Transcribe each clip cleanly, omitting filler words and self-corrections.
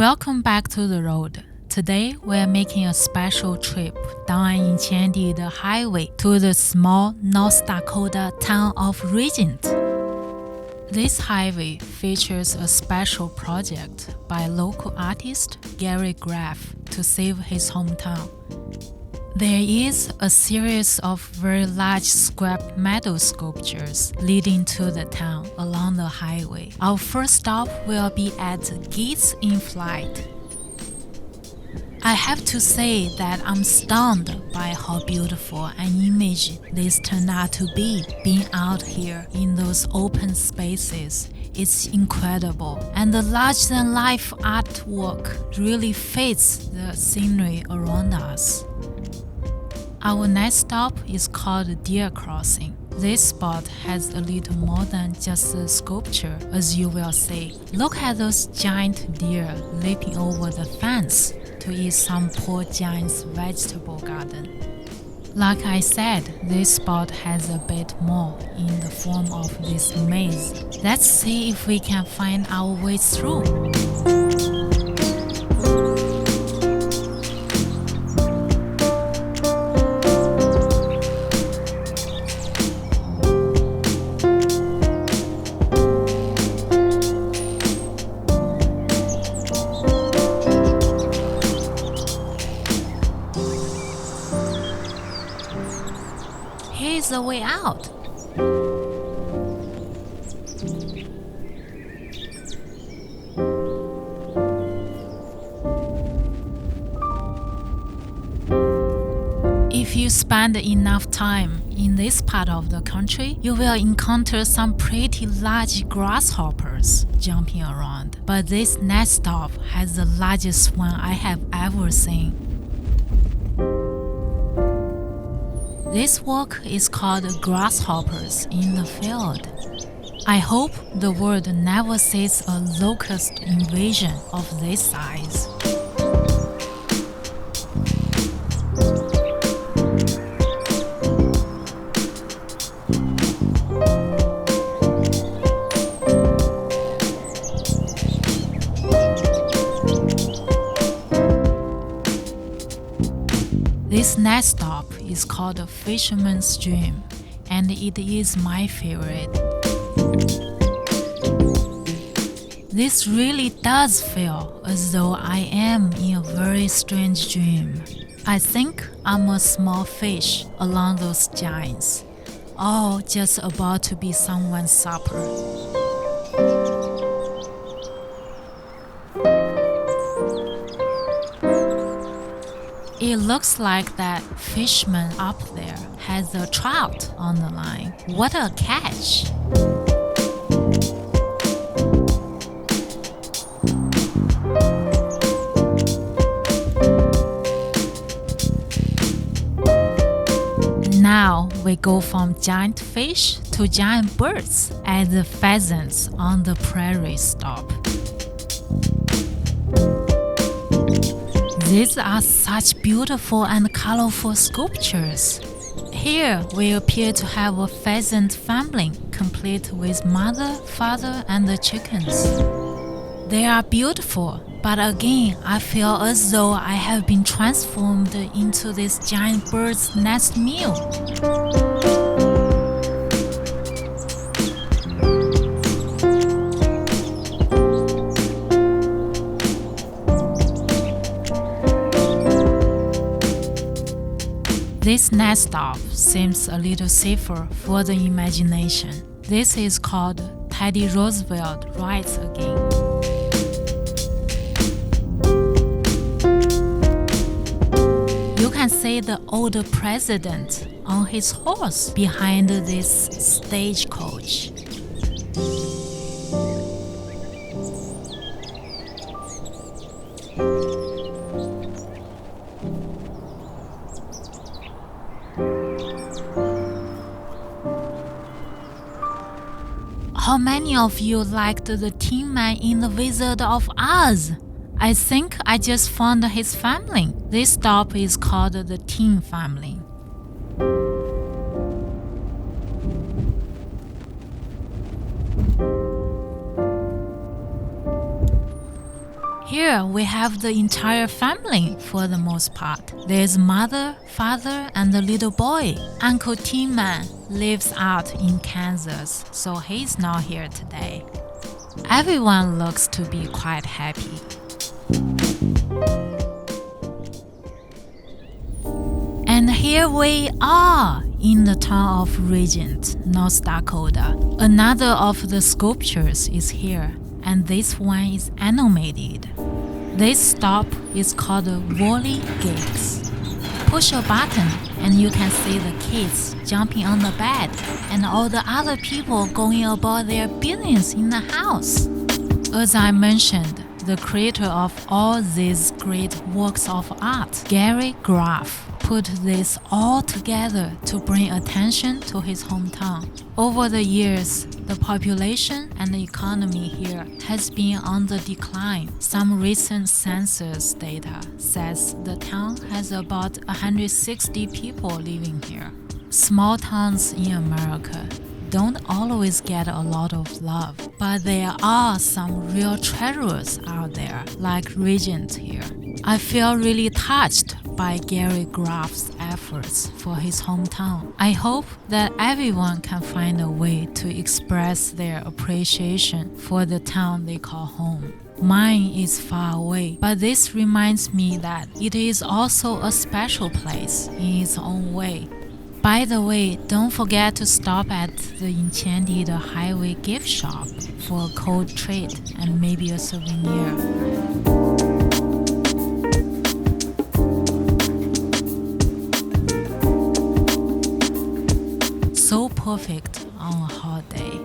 Welcome back to the road. Today we're making a special trip down an Enchanted Highway to the small North Dakota town of Regent. This highway features a special project by local artist Gary Greff to save his hometown. There is a series of very large scrap metal sculptures leading to the town along the highway. Our first stop will be at Geese in Flight. I have to say that I'm stunned by how beautiful an image this turned out to be. Being out here in those open spaces, it's incredible, and the larger-than-life artwork really fits the scenery around us. Our next stop is called Deer Crossing. This spot has a little more than just a sculpture, as you will see. Look at those giant deer leaping over the fence to eat some poor giant's vegetable garden. Like I said, this spot has a bit more in the form of this maze. Let's see if we can find our way through. Here's the way out. If you spend enough time in this part of the country, you will encounter some pretty large grasshoppers jumping around. But this next stop has the largest one I have ever seen. This walk is called Grasshoppers in the Field. I hope the world never sees a locust invasion of this size. This next stop is called the Fisherman's Dream, and it is my favorite. This really does feel as though I am in a very strange dream. I think I'm a small fish along those giants, all just about to be someone's supper. It looks like that fisherman up there has a trout on the line. What a catch! Now we go from giant fish to giant birds at the Pheasants on the Prairie stop. These are such beautiful and colorful sculptures. Here we appear to have a pheasant family, complete with mother, father, and the chickens. They are beautiful, but again, I feel as though I have been transformed into this giant bird's nest meal. This next stop seems a little safer for the imagination. This is called Teddy Roosevelt Rides Again. You can see the old president on his horse behind this stagecoach. How many of you liked the Tin Man in The Wizard of Oz? I think I just found his family. This stop is called the Tin Family. Here we have the entire family for the most part. There's mother, father, and the little boy. Uncle Tin Man lives out in Kansas, so he's not here today. Everyone looks to be quite happy. And here we are in the town of Regent, North Dakota. Another of the sculptures is here, and this one is animated. This stop is called Wally Gates. Push a button and you can see the kids jumping on the bed and all the other people going about their business in the house. As I mentioned, the creator of all these great works of art, Gary Greff, put this all together to bring attention to his hometown. Over the years, the population and the economy here has been on the decline. Some recent census data says the town has about 160 people living here. Small towns in America don't always get a lot of love, but there are some real treasures out there, like Regent here. I feel really touched by Gary Greff's efforts for his hometown. I hope that everyone can find a way to express their appreciation for the town they call home. Mine is far away, but this reminds me that it is also a special place in its own way. By the way, don't forget to stop at the Enchanted Highway Gift Shop for a cold treat and maybe a souvenir. So perfect on a hot day.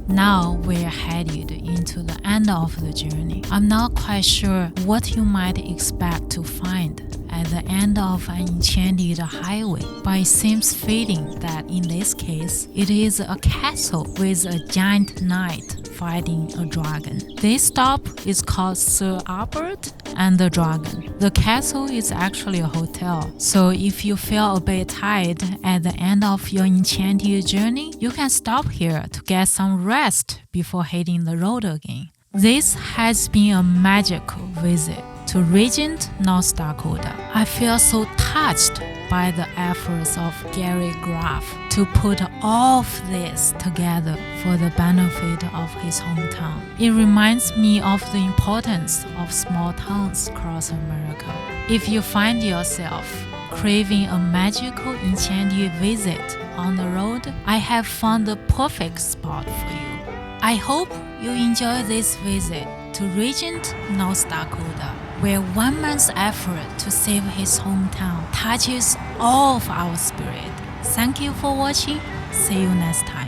Now we're headed into the end of the journey. I'm not quite sure what you might expect to find at the end of an enchanted highway, but it seems fitting that in this case, it is a castle with a giant knight fighting a dragon. This stop is called Sir Albert and the Dragon. The castle is actually a hotel, so if you feel a bit tired at the end of your enchanted journey, you can stop here to get some rest before hitting the road again. This has been a magical visit to Regent, North Dakota. I feel so touched by the efforts of Gary Greff to put all of this together for the benefit of his hometown. It reminds me of the importance of small towns across America. If you find yourself craving a magical enchanted visit on the road, I have found the perfect spot for you. I hope you enjoy this visit to Regent, North Dakota, where one man's effort to save his hometown touches all of our spirit. Thank you for watching. See you next time.